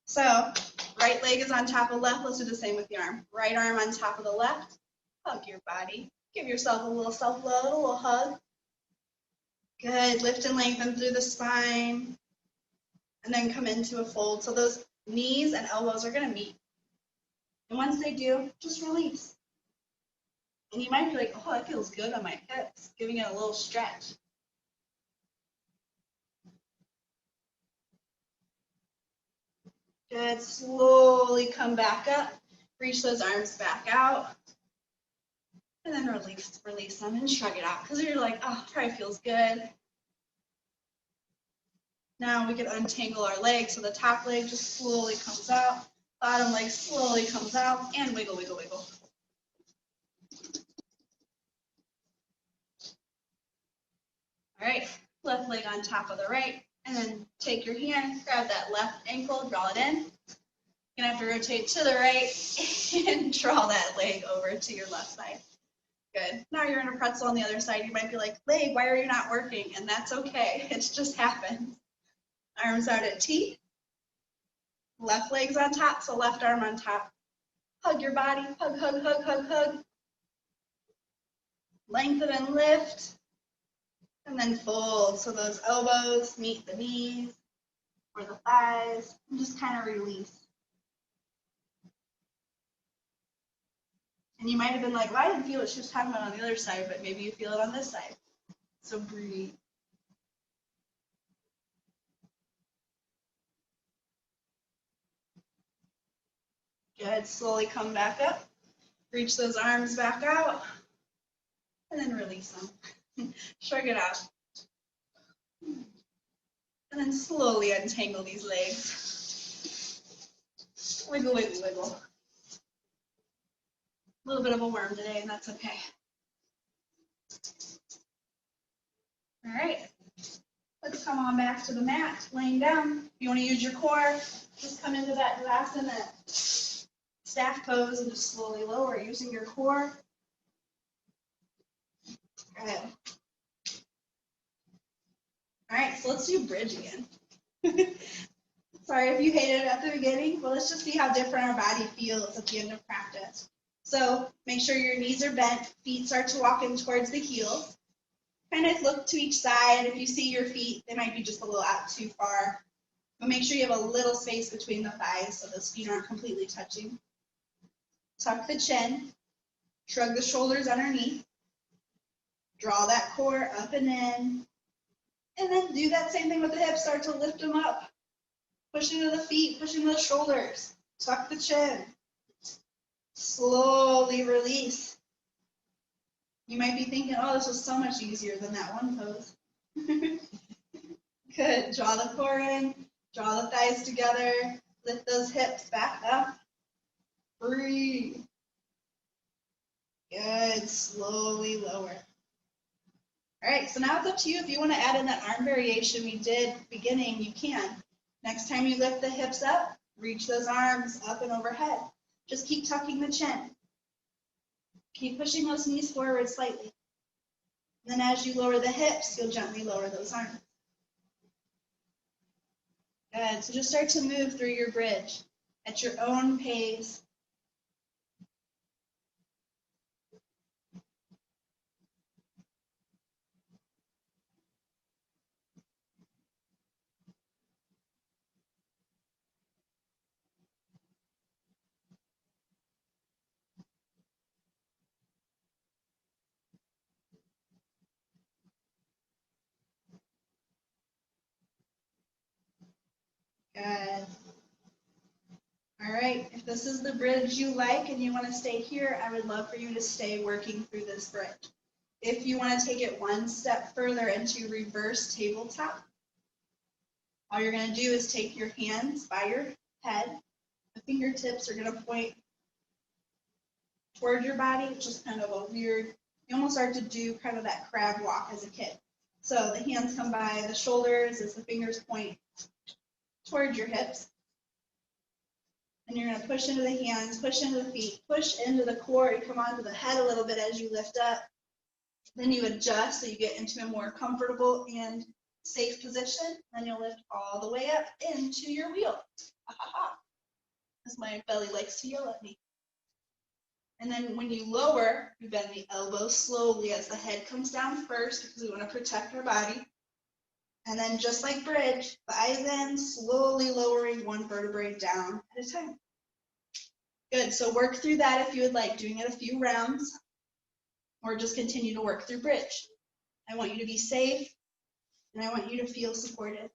So right leg is on top of left, let's do the same with the arm. Right arm on top of the left, hug your body. Give yourself a little self-love, a little hug. Good, lift and lengthen through the spine. And then come into a fold. So those knees and elbows are gonna meet. And once they do, just release. And you might be like, oh, that feels good on my hips, giving it a little stretch. Good, slowly come back up, reach those arms back out, and then release them and shrug it out, because you're like, oh, probably feels good. Now we can untangle our legs, so the top leg just slowly comes out, bottom leg slowly comes out, and wiggle, wiggle, wiggle. All right, left leg on top of the right, and then take your hand, grab that left ankle, draw it in. You're gonna have to rotate to the right and draw that leg over to your left side. Good. Now you're in a pretzel on the other side. You might be like, leg, why are you not working? And that's okay. It's just happened. Arms out at T. Left leg's on top, so left arm on top. Hug your body. Hug, hug, hug, hug, hug. Lengthen and lift. And then fold. So those elbows meet the knees or the thighs. And just kind of release. And you might have been like, well, I didn't feel what she was talking about on the other side, but maybe you feel it on this side. So breathe. Good. Slowly come back up. Reach those arms back out. And then release them. Shrug it out. And then slowly untangle these legs. Wiggle, wiggle, wiggle. A little bit of a worm today, and that's okay. All right. Let's come on back to the mat, laying down. If you want to use your core, just come into that Vinyasana, staff pose, and just slowly lower using your core. Good. All right, so let's do bridge again. Sorry if you hated it at the beginning, but let's just see how different our body feels at the end of practice. So make sure your knees are bent, feet start to walk in towards the heels. Kind of look to each side. If you see your feet, they might be just a little out too far. But make sure you have a little space between the thighs so those feet aren't completely touching. Tuck the chin, shrug the shoulders underneath, draw that core up and in, and then do that same thing with the hips. Start to lift them up. Push into the feet, push into the shoulders, tuck the chin. Slowly release. You might be thinking, oh, this was so much easier than that one pose. Good. Draw the core in, draw the thighs together, lift those hips back up. Breathe. Good. Slowly lower. All right, so now it's up to you. If you want to add in that arm variation we did beginning, you can. Next time you lift the hips up, reach those arms up and overhead. Just keep tucking the chin. Keep pushing those knees forward slightly. And then as you lower the hips, you'll gently lower those arms. Good, so just start to move through your bridge at your own pace. Good. All right, if this is the bridge you like and you want to stay here, I would love for you to stay working through this bridge. If you want to take it one step further into reverse tabletop, all you're going to do is take your hands by your head. The fingertips are going to point toward your body, which is kind of a weird, you almost start to do kind of that crab walk as a kid. So the hands come by the shoulders as the fingers point toward your hips. And you're going to push into the hands, push into the feet, push into the core. You come onto the head a little bit as you lift up. Then you adjust so you get into a more comfortable and safe position. Then you'll lift all the way up into your wheel. As my belly likes to yell at me. And then when you lower, you bend the elbows slowly as the head comes down first because we want to protect our body. And then just like bridge, thighs in, slowly lowering one vertebrae down at a time. Good, so work through that if you would like, doing it a few rounds, or just continue to work through bridge. I want you to be safe, and I want you to feel supported.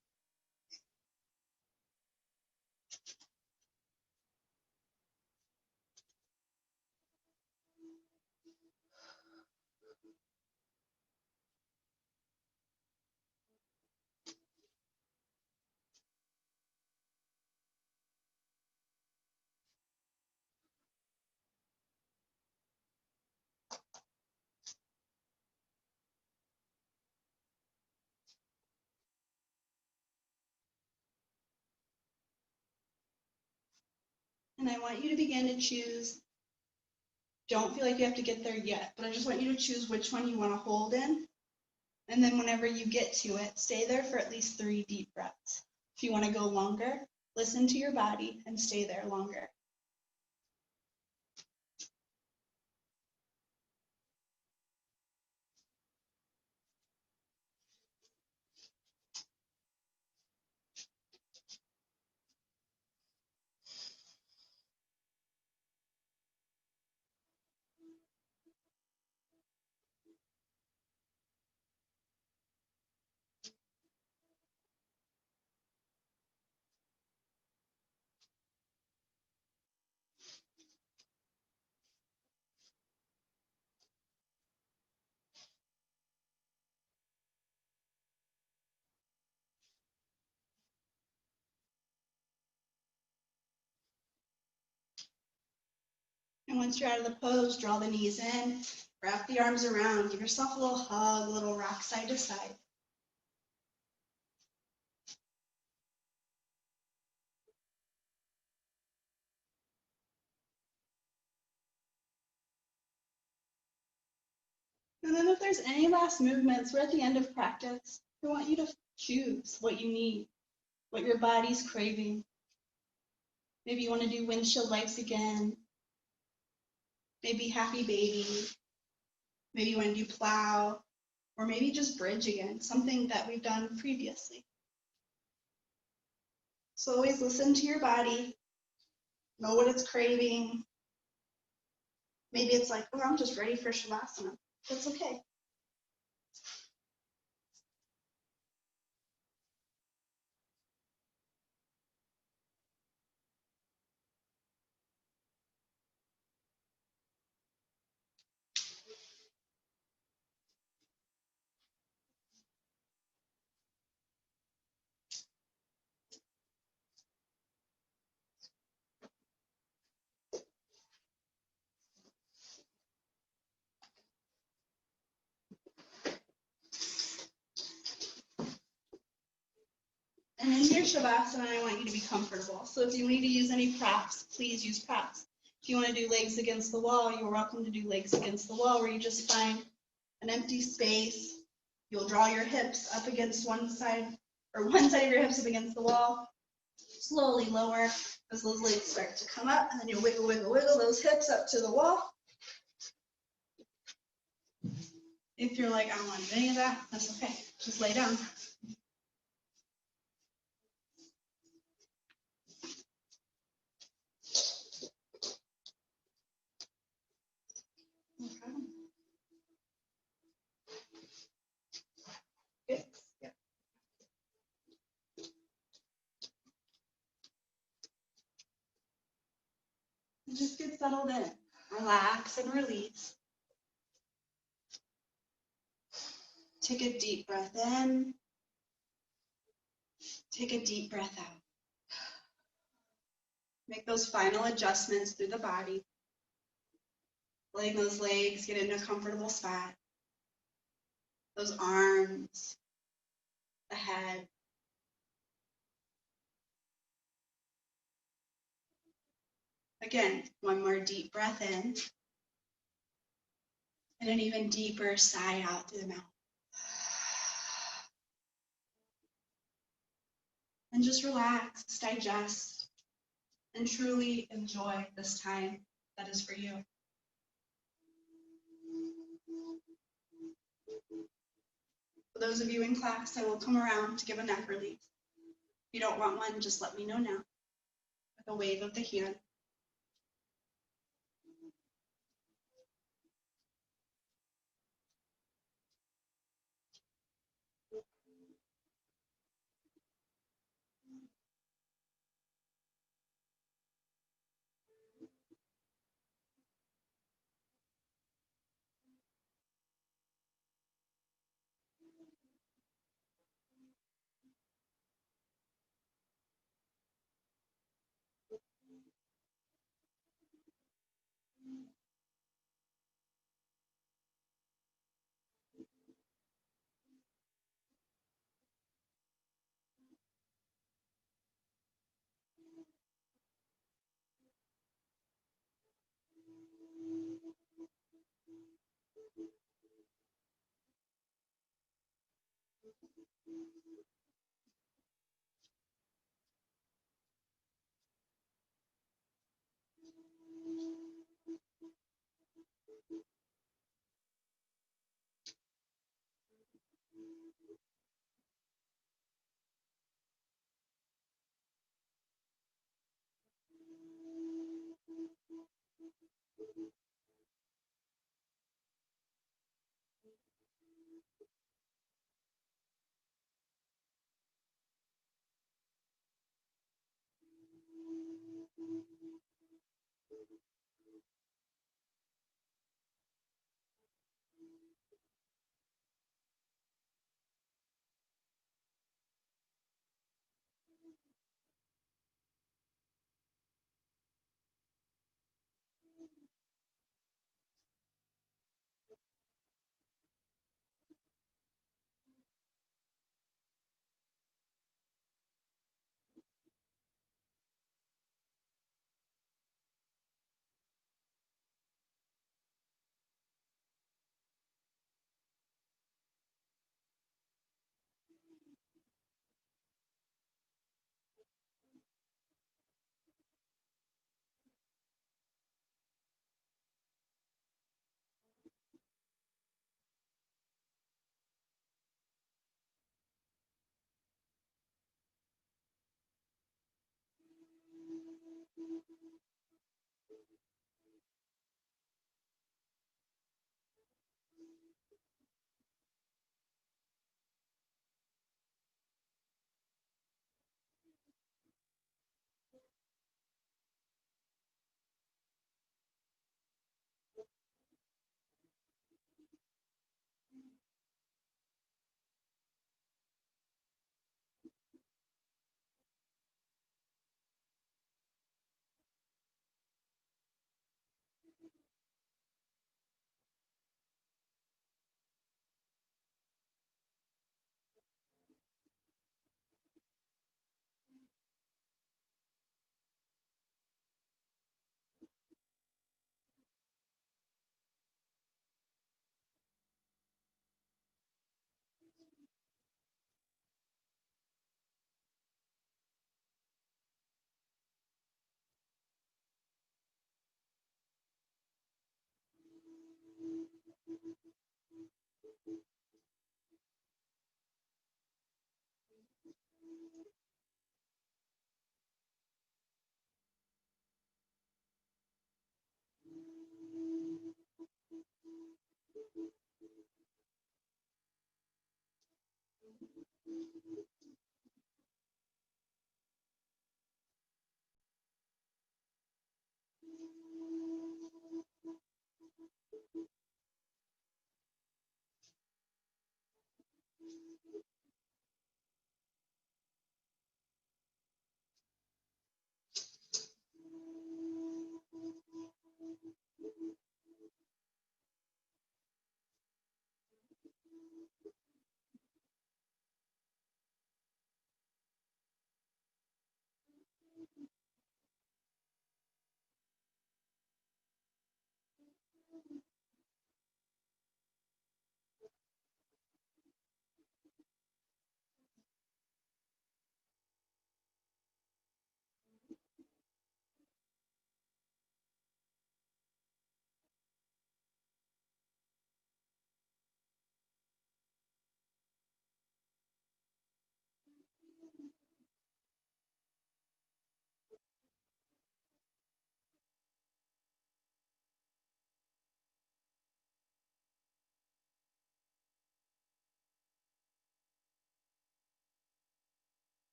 And I want you to begin to choose. Don't feel like you have to get there yet, but I just want you to choose which one you want to hold in. And then whenever you get to it, stay there for at least 3 deep breaths. If you want to go longer, listen to your body and stay there longer. And once you're out of the pose, draw the knees in, wrap the arms around, give yourself a little hug, a little rock side to side. And then if there's any last movements, we're at the end of practice. I want you to Choose what you need, what your body's craving. Maybe you want to do windshield wipes again. Maybe happy baby. Maybe you want to do plow, or maybe just bridge again, something that we've done previously. So always listen to your body, know what it's craving. Maybe it's like, oh, I'm just ready for Shavasana. That's okay. And in your Shavasana, I want you to be comfortable. So if you need to use any props, please use props. If you want to do legs against the wall, you're welcome to do legs against the wall, where you just find an empty space. You'll draw your hips up against one side, or one side of your hips up against the wall. Slowly lower as those legs start to come up, and then you wiggle, wiggle, wiggle those hips up to the wall. If you're like, I don't want to do any of that, that's okay. Just lay down. No problem. Good. Yeah. And just get settled in. Relax and release. Take a deep breath in. Take a deep breath out. Make those final adjustments through the body. Letting those legs get into a comfortable spot. Those arms, the head. Again, one more deep breath in. And an even deeper sigh out through the mouth. And just relax, digest, and truly enjoy this time that is for you. For those of you in class, I will come around to give a neck release. If you don't want one, just let me know now with a wave of the hand.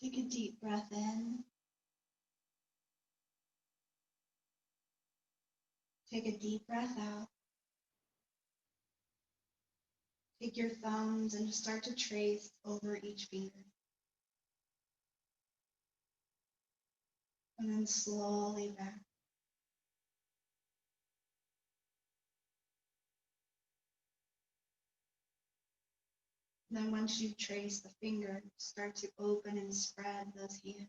Take a deep breath in. Take a deep breath out. Take your thumbs and just start to trace over each finger. And then slowly back. Then once you trace the finger, start to open and spread those hands.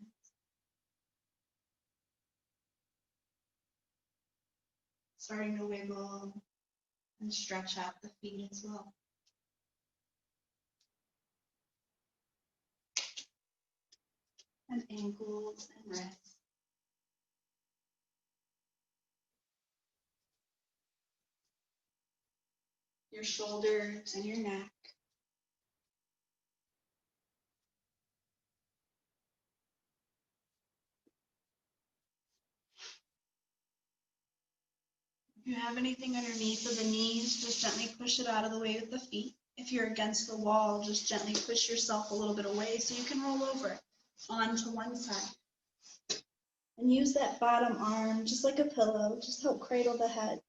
Starting to wiggle and stretch out the feet as well. And ankles and wrists. Your shoulders and your neck. If you have anything underneath of the knees, just gently push it out of the way with the feet. If you're against the wall, just gently push yourself a little bit away so you can roll over onto one side. And use that bottom arm just like a pillow, just help cradle the head.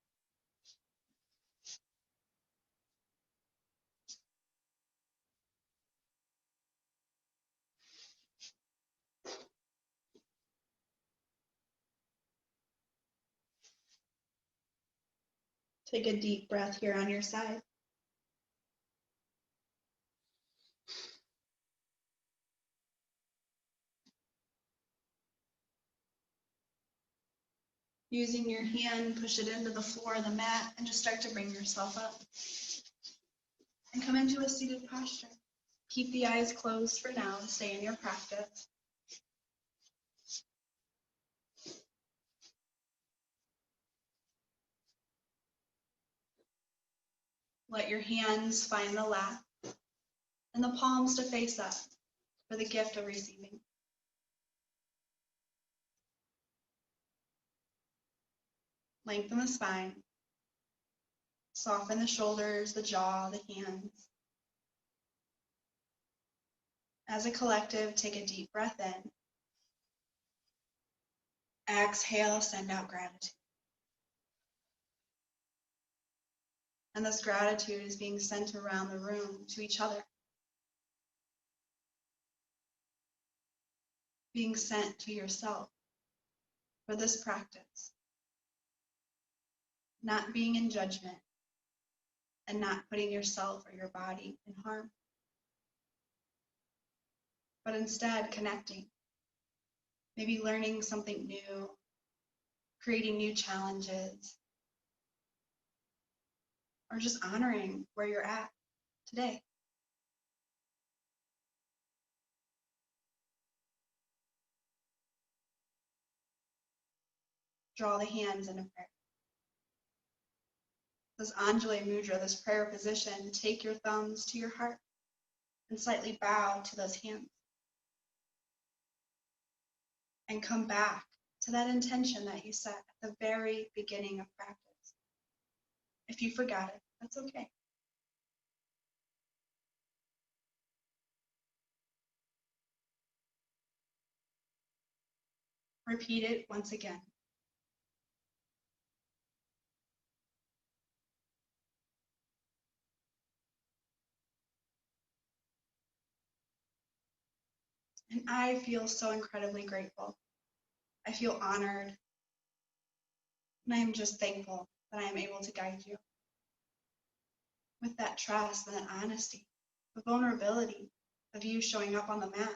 Take a deep breath here on your side. Using your hand, push it into the floor of the mat and just start to bring yourself up. And come into a seated posture. Keep the eyes closed for now to stay in your practice. Let your hands find the lap and the palms to face up for the gift of receiving. Lengthen the spine. Soften the shoulders, the jaw, the hands. As a collective, take a deep breath in. Exhale, send out gratitude. And this gratitude is being sent around the room to each other. Being sent to yourself for this practice. Not being in judgment and not putting yourself or your body in harm. But instead connecting. Maybe learning something new, creating new challenges, or just honoring where you're at today. Draw the hands into prayer. This Anjali Mudra, this prayer position, take your thumbs to your heart and slightly bow to those hands. And come back to that intention that you set at the very beginning of practice. If you forgot it, that's okay. Repeat it once again. And I feel so incredibly grateful. I feel honored. And I am just thankful that I am able to guide you with that trust and that honesty, the vulnerability of you showing up on the mat,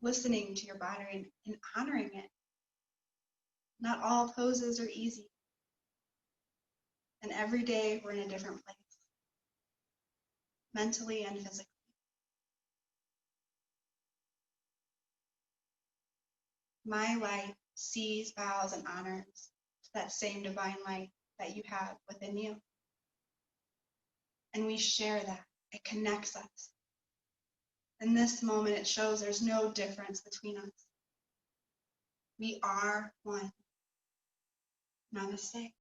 listening to your body and honoring it. Not all poses are easy. And every day we're in a different place, mentally and physically. My light sees, bows, and honors to that same divine light that you have within you. And we share that. It connects us. In this moment, it shows there's no difference between us. We are one. Namaste.